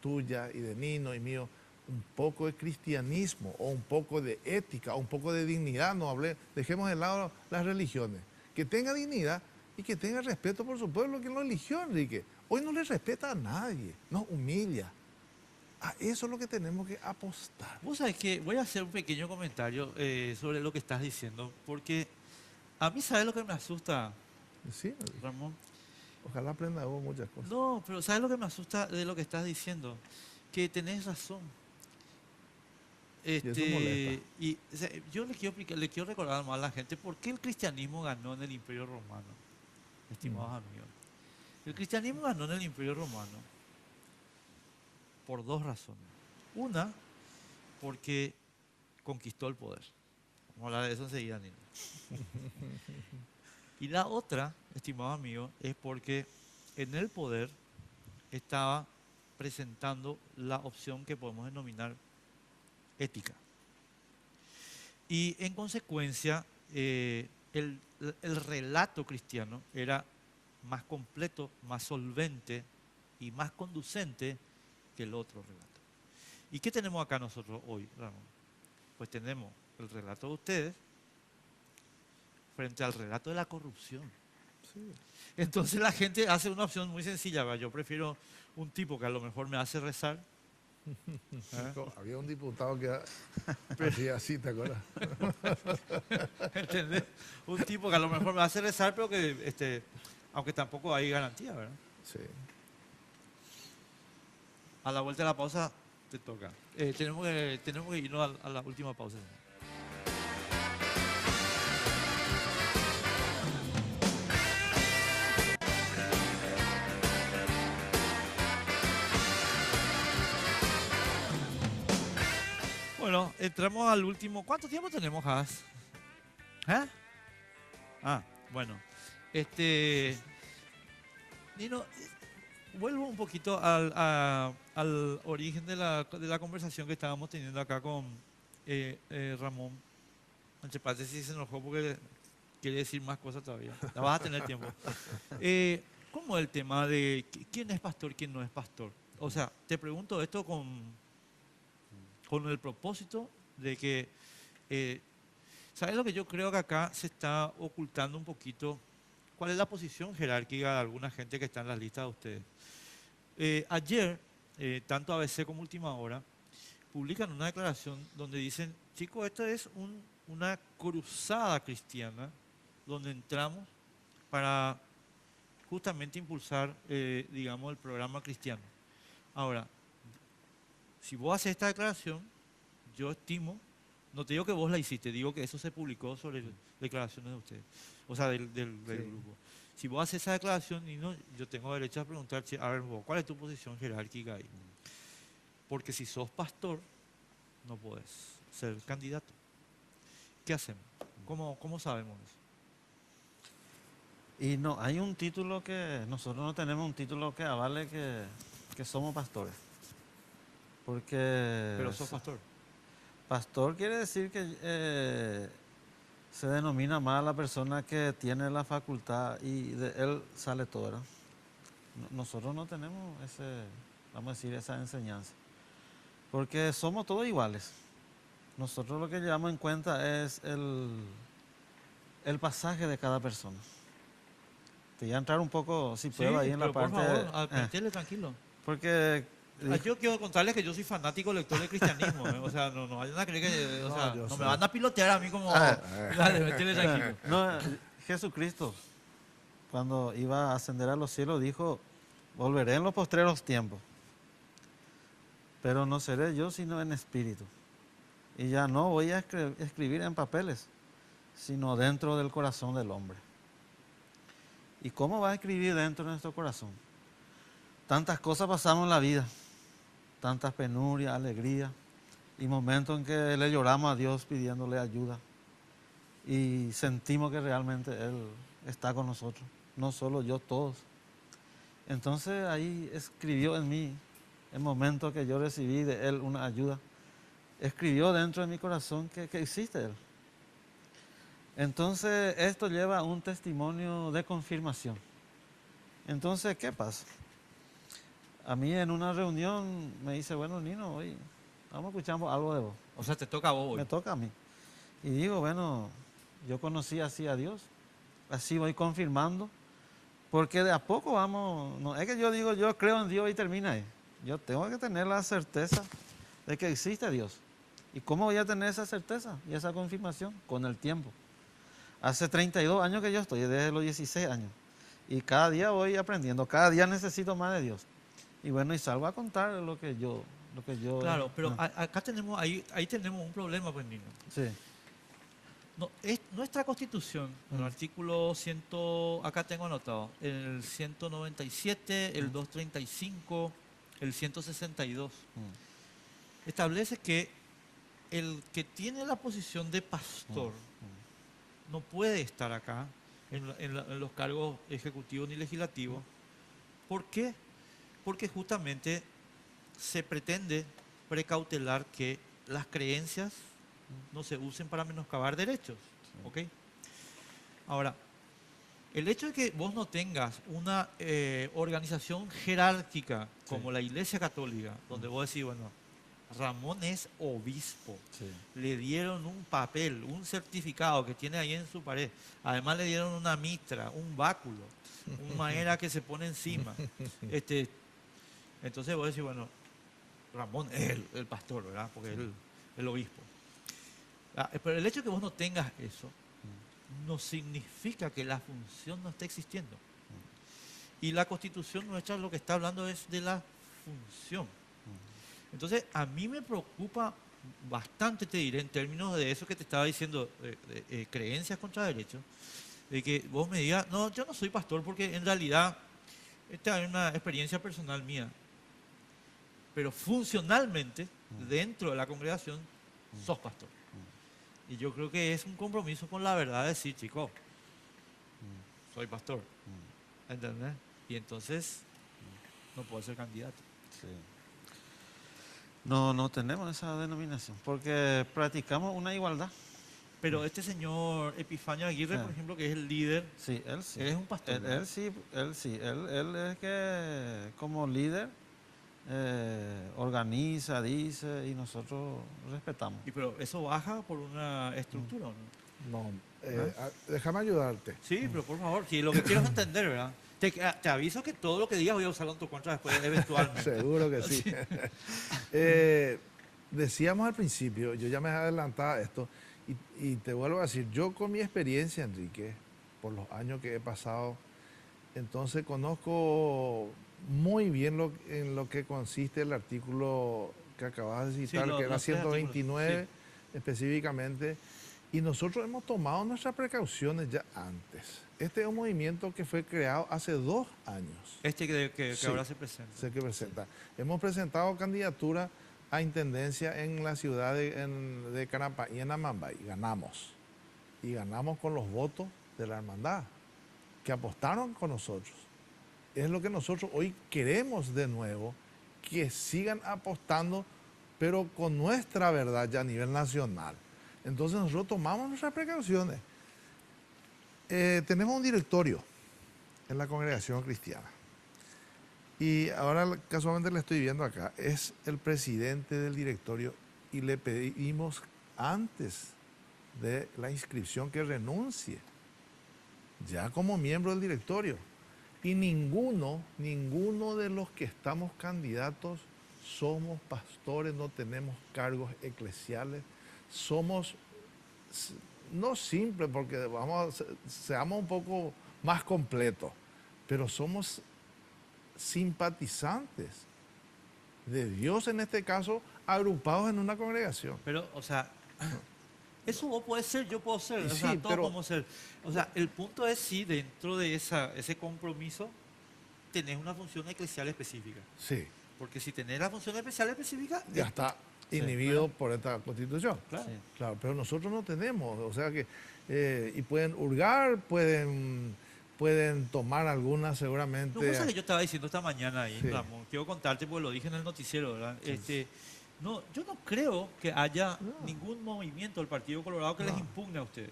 tuya y de Nino y mío, un poco de cristianismo o un poco de ética o un poco de dignidad. No hablé, dejemos de lado las religiones. Que tenga dignidad y que tenga respeto por su pueblo que lo eligió, Enrique. Hoy no le respeta a nadie, nos humilla. A eso es lo que tenemos que apostar. Vos sabés que voy a hacer un pequeño comentario sobre lo que estás diciendo, porque a mí, ¿sabes lo que me asusta, Sí, Enrique. Ramón? Ojalá aprenda vos muchas cosas. No, pero ¿sabes lo que me asusta de lo que estás diciendo? Que tenés razón. eso molesta. O sea, yo le quiero recordar más a la gente por qué el cristianismo ganó en el Imperio Romano, estimados amigos. El cristianismo ganó en el Imperio Romano por dos razones. Una, porque conquistó el poder. Vamos a hablar de eso enseguida, Nino. Y la otra, estimado amigo, es porque en el poder estaba presentando la opción que podemos denominar ética. Y en consecuencia, el relato cristiano era más completo, más solvente y más conducente que el otro relato. ¿Y qué tenemos acá nosotros hoy, Ramón? Pues tenemos el relato de ustedes frente al relato de la corrupción. Sí. Entonces la gente hace una opción muy sencilla, ¿verdad? Yo prefiero un tipo que a lo mejor me hace rezar. Había un diputado que hacía así, ¿te acuerdas? ¿Entendés? Un tipo que a lo mejor me hace rezar, pero que, aunque tampoco hay garantía, ¿verdad? Sí. A la vuelta de la pausa te toca. Tenemos que irnos a la última pausa. Bueno, entramos al último. ¿Cuánto tiempo tenemos, Has? ¿Eh? Ah, bueno. Nino, vuelvo un poquito al origen de la conversación que estábamos teniendo acá con Ramón. Entre paréntesis se enojó porque quiere decir más cosas todavía. La vas a tener tiempo. ¿Cómo es el tema de quién es pastor, quién no es pastor? O sea, te pregunto esto con el propósito de que, ¿sabes lo que yo creo que acá se está ocultando un poquito? ¿Cuál es la posición jerárquica de alguna gente que está en las listas de ustedes? Ayer, tanto ABC como Última Hora publican una declaración donde dicen, chicos, esto es una cruzada cristiana donde entramos para justamente impulsar, digamos, el programa cristiano. Ahora, si vos haces esta declaración, yo estimo, no te digo que vos la hiciste, digo que eso se publicó sobre declaraciones de ustedes, o sea, del grupo. Si vos haces esa declaración, yo tengo derecho a preguntar, a ver vos, ¿cuál es tu posición jerárquica ahí? Porque si sos pastor, no podés ser candidato. ¿Qué hacemos? ¿Cómo sabemos eso? Y no, hay un título que, nosotros no tenemos un título que avale que somos pastores. Porque Pero sos pastor. pastor quiere decir que se denomina más a la persona que tiene la facultad y de él sale todo, ¿verdad? Nosotros no tenemos vamos a decir, esa enseñanza. Porque somos todos iguales. Nosotros lo que llevamos en cuenta es el pasaje de cada persona. Te voy a entrar un poco, si puedo, ahí en la parte... por favor, metele tranquilo. Porque... Yo quiero contarles que yo soy fanático lector del cristianismo. O sea, no vayan a creer que... O sea, no me van a pilotear a mí como... Dale, metele tranquilo. No, Jesucristo, cuando iba a ascender a los cielos, dijo, volveré en los postreros tiempos. Pero no seré yo, sino en espíritu. Y ya no voy a escribir en papeles, sino dentro del corazón del hombre. ¿Y cómo va a escribir dentro de nuestro corazón? Tantas cosas pasamos en la vida, tantas penurias, alegrías, y momentos en que le lloramos a Dios pidiéndole ayuda. Y sentimos que realmente Él está con nosotros, no solo yo, todos. Entonces ahí escribió en mí, el momento que yo recibí de Él una ayuda, escribió dentro de mi corazón que existe Él. Entonces esto lleva a un testimonio de confirmación. Entonces, ¿qué pasa? A mí en una reunión me dice, bueno, Nino, hoy vamos a escuchar algo de vos. O sea, te toca a vos hoy. Me toca a mí. Y digo, bueno, yo conocí así a Dios, así voy confirmando, porque de a poco vamos, no es que yo digo, yo creo en Dios y termina ahí. Yo tengo que tener la certeza de que existe Dios. ¿Y cómo voy a tener esa certeza y esa confirmación? Con el tiempo. Hace 32 años que yo estoy, desde los 16 años. Y cada día voy aprendiendo, cada día necesito más de Dios. Y bueno, y salgo a contar lo que yo... Claro, pero acá tenemos, ahí tenemos un problema, pues, Nino. Sí. No, nuestra Constitución, el artículo 100, acá tengo anotado, el 197, el 235, el 162, establece que el que tiene la posición de pastor no puede estar acá en los cargos ejecutivos ni legislativos. ¿Por qué? Porque justamente se pretende precautelar que las creencias no se usen para menoscabar derechos. ¿Ok? Ahora, el hecho de que vos no tengas una organización jerárquica como la Iglesia Católica, donde vos decís, bueno, Ramón es obispo, le dieron un papel, un certificado que tiene ahí en su pared, además le dieron una mitra, un báculo, una madera que se pone encima. Entonces vos decís, bueno, Ramón es el pastor, ¿verdad? Porque es el obispo. Pero el hecho de que vos no tengas eso no significa que la función no esté existiendo. Y la Constitución nuestra lo que está hablando es de la función. Entonces, a mí me preocupa bastante, te diré, en términos de eso que te estaba diciendo, de creencias contra derechos, de que vos me digas, no, yo no soy pastor porque en realidad esta es una experiencia personal mía, pero funcionalmente, dentro de la congregación, sos pastor. Y yo creo que es un compromiso con la verdad de decir, chicos, soy pastor. ¿Entendés? Y entonces no puedo ser candidato. Sí. No tenemos esa denominación, porque practicamos una igualdad. Pero este señor Epifanio Aguirre, por ejemplo, que es el líder, sí, él sí. Él es un pastor. Él sí. Él es que como líder organiza, dice, y nosotros respetamos. Pero eso baja por una estructura, ¿no? No, déjame ayudarte. Sí, pero por favor, si lo que quiero es entender, ¿verdad? Te aviso que todo lo que digas voy a usarlo en tu contra después, eventualmente. Seguro que sí. Decíamos al principio, yo ya me adelantaba a esto, y te vuelvo a decir, yo con mi experiencia, Enrique, por los años que he pasado, entonces conozco muy bien en lo que consiste el artículo que acabas de citar, que era 129 específicamente, y nosotros hemos tomado nuestras precauciones ya antes. Este es un movimiento que fue creado hace 2 años. Que Sí. ahora se presenta. Sé que presenta. Hemos presentado candidatura a intendencia en la ciudad de Carapá y en Amambay. Ganamos. Y ganamos con los votos de la hermandad, que apostaron con nosotros. Es lo que nosotros hoy queremos de nuevo, que sigan apostando, pero con nuestra verdad ya a nivel nacional. Entonces nosotros tomamos nuestras precauciones. Tenemos un directorio en la congregación cristiana. Y ahora casualmente le estoy viendo acá. Es el presidente del directorio y le pedimos antes de la inscripción que renuncie, ya como miembro del directorio. Y ninguno de los que estamos candidatos somos pastores, no tenemos cargos eclesiales, somos, no simples, porque seamos un poco más completos, pero somos simpatizantes de Dios, en este caso, agrupados en una congregación. Pero, o sea, eso vos podés ser, yo puedo ser, Y o sea, sí, todos pero- podemos ser. O sea, el punto es si dentro de ese compromiso tenés una función eclesial específica. Sí, Porque si tenés la función específica, ya está Sí, inhibido por esta constitución. claro. Sí. Claro, pero nosotros no tenemos, o sea que, y pueden hurgar, pueden tomar algunas seguramente. Lo cosa que yo estaba diciendo esta mañana ahí, Sí. Ramón, quiero contarte porque lo dije en el noticiero, ¿verdad? No, yo no creo que haya ningún movimiento del Partido Colorado que les No. impugne a ustedes.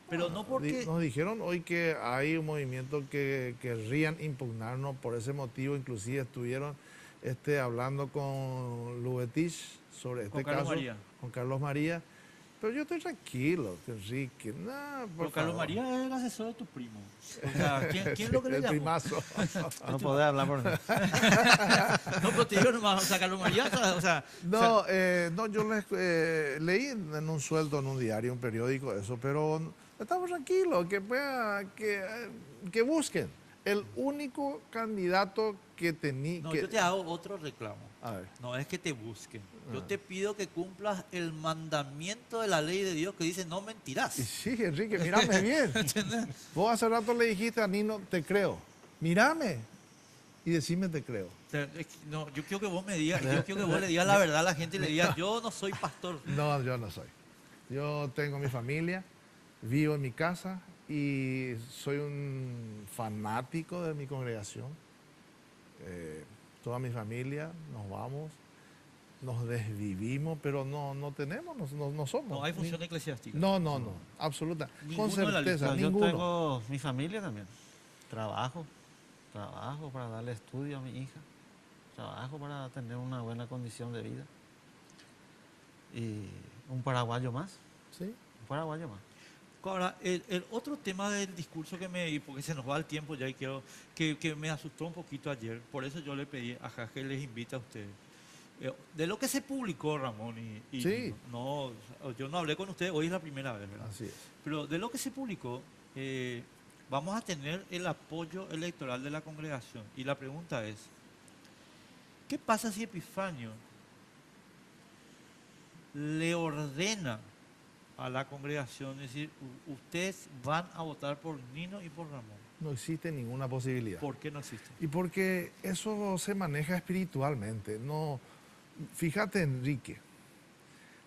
Pero no porque... Nos dijeron hoy que hay un movimiento que querrían impugnarnos por ese motivo, inclusive estuvieron hablando con Lubetich sobre este Con Carlos caso, María. con Carlos María, pero yo estoy tranquilo, Enrique, no, por Pero Carlos favor. María es el asesor de tu primo. O sea, ¿quién es lo que le El llamó? primazo. No podés hablar por mí. No, pero te digo nomás, o sea, Carlos María, o sea... No, no, yo leí en un sueldo en un diario, un periódico, eso, pero estamos tranquilos, que busquen. El único candidato que tenía... No, yo te hago otro reclamo. A ver, No es que te busquen. Yo te pido que cumplas el mandamiento de la ley de Dios que dice no mentirás. y sí, Enrique, mírame bien. ¿Entendés? Vos hace rato le dijiste a Nino, te creo. Mírame y decime te creo. No, yo quiero que vos me digas, yo quiero que vos le digas la verdad a la gente y le digas, yo no soy pastor. No, yo no soy. Yo tengo mi familia, vivo en mi casa y soy un fanático de mi congregación. Toda mi familia, nos vamos, nos desvivimos, pero no tenemos, no somos. No hay función eclesiástica. No, absoluta. Con Ninguno de la certeza, lista. Yo ninguno. tengo mi familia también. Trabajo para darle estudio a mi hija. Trabajo para tener una buena condición de vida. Y un paraguayo más. ¿Sí? Un paraguayo más. Ahora, el otro tema del discurso y porque se nos va el tiempo ya y quiero, que me asustó un poquito ayer, por eso yo le pedí a Jas que les invite a ustedes. De lo que se publicó, Ramón, y Sí. no, yo no hablé con ustedes, hoy es la primera vez, ¿verdad? Así es. Pero de lo que se publicó, vamos a tener el apoyo electoral de la congregación. Y la pregunta es, ¿qué pasa si Epifanio le ordena a la congregación, es decir, ustedes van a votar por Nino y por Ramón? No existe ninguna posibilidad. ¿Por qué no existe? Y porque eso se maneja espiritualmente. No, fíjate, Enrique,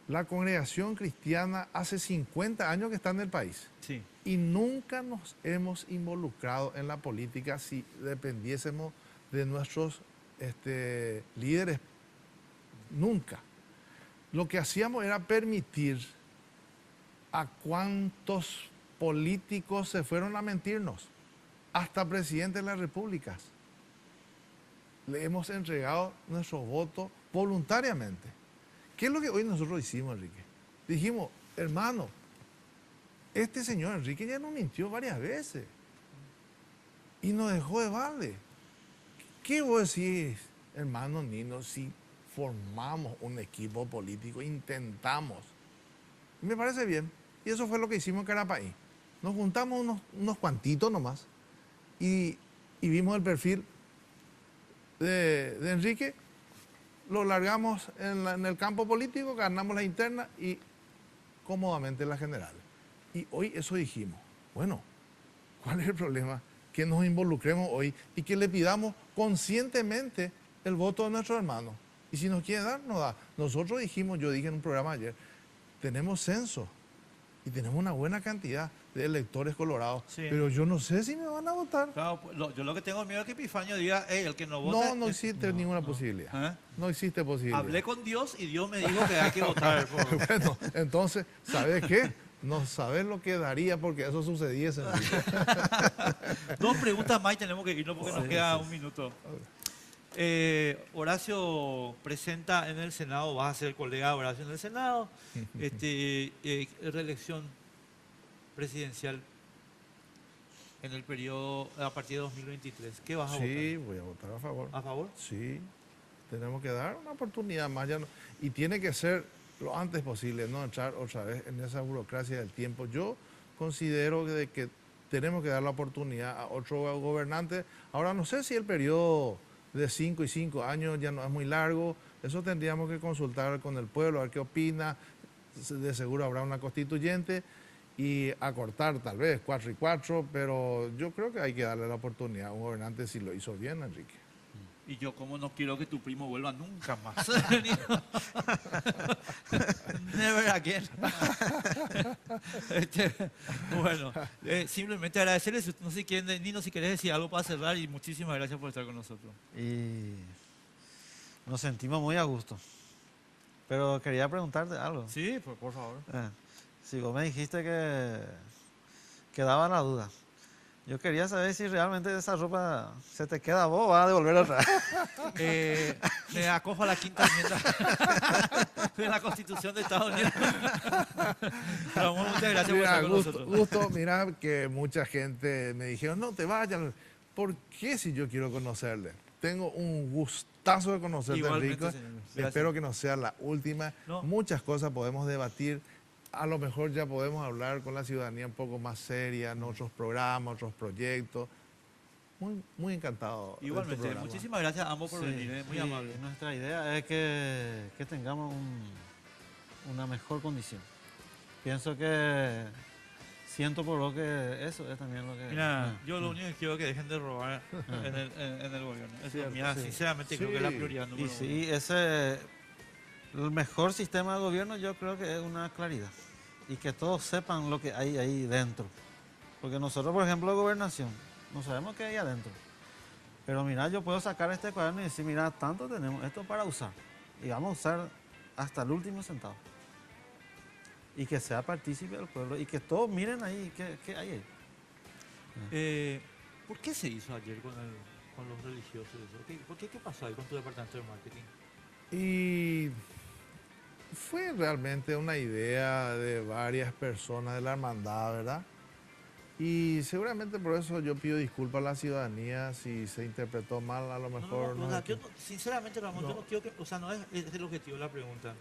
la congregación cristiana hace 50 años que está en el país Sí. y nunca nos hemos involucrado en la política si dependiésemos de nuestros líderes. Nunca. Lo que hacíamos era permitir a cuantos políticos se fueron a mentirnos, hasta presidentes de las repúblicas. Le hemos entregado nuestro voto voluntariamente. ¿Qué es lo que hoy nosotros hicimos, Enrique? Dijimos, hermano, este señor Enrique ya nos mintió varias veces y nos dejó de vale. ¿Qué vos decís, hermano Nino, si formamos un equipo político, intentamos? Me parece bien. Y eso fue lo que hicimos en Carapaí. Nos juntamos unos cuantitos nomás y vimos el perfil de Enrique, lo largamos en el campo político, ganamos la interna y cómodamente la general. Y hoy eso dijimos, bueno, ¿Cuál es el problema? Que nos involucremos hoy y que le pidamos conscientemente el voto de nuestros hermanos. Y si nos quiere dar, nos da. Nosotros dijimos, yo dije en un programa ayer, tenemos censo y tenemos una buena cantidad de electores colorados, Sí. pero yo no sé si me van a votar. Claro, yo lo que tengo miedo es que Epifanio diga, hey, el que no vote... No existe ninguna posibilidad. ¿Eh? No existe posibilidad. Hablé con Dios y Dios me dijo que hay que votar. Bueno, entonces, ¿sabes qué? No sabes lo que daría porque eso sucediese. Dos preguntas más y tenemos que irnos porque nos queda un minuto. Horacio presenta en el Senado, vas a ser colega de Horacio en el Senado, reelección presidencial en el periodo a partir de 2023. ¿Qué vas a Sí, voy a votar a favor. votar? ¿A favor? Sí, tenemos que dar una oportunidad más. Y tiene que ser lo antes posible, no entrar otra vez en esa burocracia del tiempo. Yo considero que tenemos que dar la oportunidad a otro gobernante. Ahora, no sé si el periodo de 5 y 5 años ya no es muy largo. Eso tendríamos que consultar con el pueblo, a ver qué opina. De seguro habrá una constituyente y acortar tal vez 4 y 4, pero yo creo que hay que darle la oportunidad a un gobernante si lo hizo bien, Enrique. Y yo, como no quiero que tu primo vuelva nunca más. Never again. Bueno, simplemente agradecerles. No sé quién, Nino, si querés decir algo para cerrar, y muchísimas gracias por estar con nosotros. Y nos sentimos muy a gusto. Pero quería preguntarte algo. Sí, por favor. Si vos me dijiste que daba la duda. Yo quería saber si realmente esa ropa se te queda a vos o vas a devolver otra. Me acojo a la quinta enmienda de la Constitución de Estados Unidos. Ramón, muchas gracias por estar con nosotros. Gusto, mira que mucha gente me dijeron, no te vayas. ¿Por qué si yo quiero conocerle? Tengo un gustazo de conocerte, Igualmente, Enrique. señor. Gracias. Espero que no sea la última. No. Muchas cosas podemos debatir. A lo mejor ya podemos hablar con la ciudadanía un poco más seria, en otros programas, otros proyectos. Muy encantado. de tu Igualmente, programa. muchísimas gracias a ambos por Sí, venir, muy y amable. Nuestra idea es que tengamos una mejor condición. Pienso que siento por lo que eso es también lo que... Mira, yo lo único que quiero es que dejen de robar en el gobierno. Eso, Cierto, mira, sí. sinceramente creo que es la prioridad Y número uno. sí, el mejor sistema de gobierno yo creo que es una claridad. Y que todos sepan lo que hay ahí dentro. Porque nosotros, por ejemplo, gobernación, no sabemos qué hay adentro. Pero mira, yo puedo sacar este cuaderno y decir, mira, tanto tenemos esto para usar. Y vamos a usar hasta el último centavo. Y que sea partícipe del pueblo. Y que todos miren ahí qué hay ahí. ¿Por qué se hizo ayer con los religiosos eso? ¿Qué pasó ahí con tu departamento de marketing? Y fue realmente una idea de varias personas de la hermandad, ¿verdad? Y seguramente por eso yo pido disculpas a la ciudadanía si se interpretó mal, a lo mejor No, no. yo sinceramente, Ramón, yo No. no quiero que, o sea, no es el objetivo de la pregunta.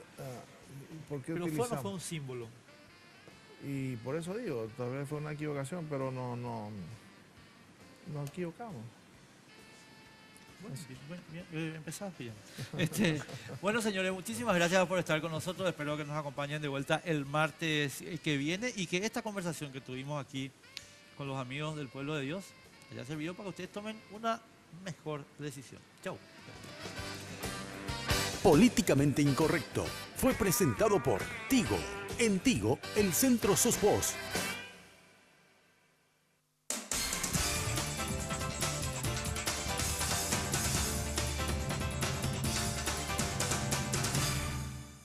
¿Por qué Pero utilizamos? no fue un símbolo. Y por eso digo, tal vez fue una equivocación, pero no equivocamos. Bueno, bien, empezás bien. Bueno, señores, muchísimas gracias por estar con nosotros. Espero que nos acompañen de vuelta el martes que viene y que esta conversación que tuvimos aquí con los amigos del pueblo de Dios haya servido para que ustedes tomen una mejor decisión. Chau. Políticamente Incorrecto fue presentado por Tigo. En Tigo, el centro sos vos.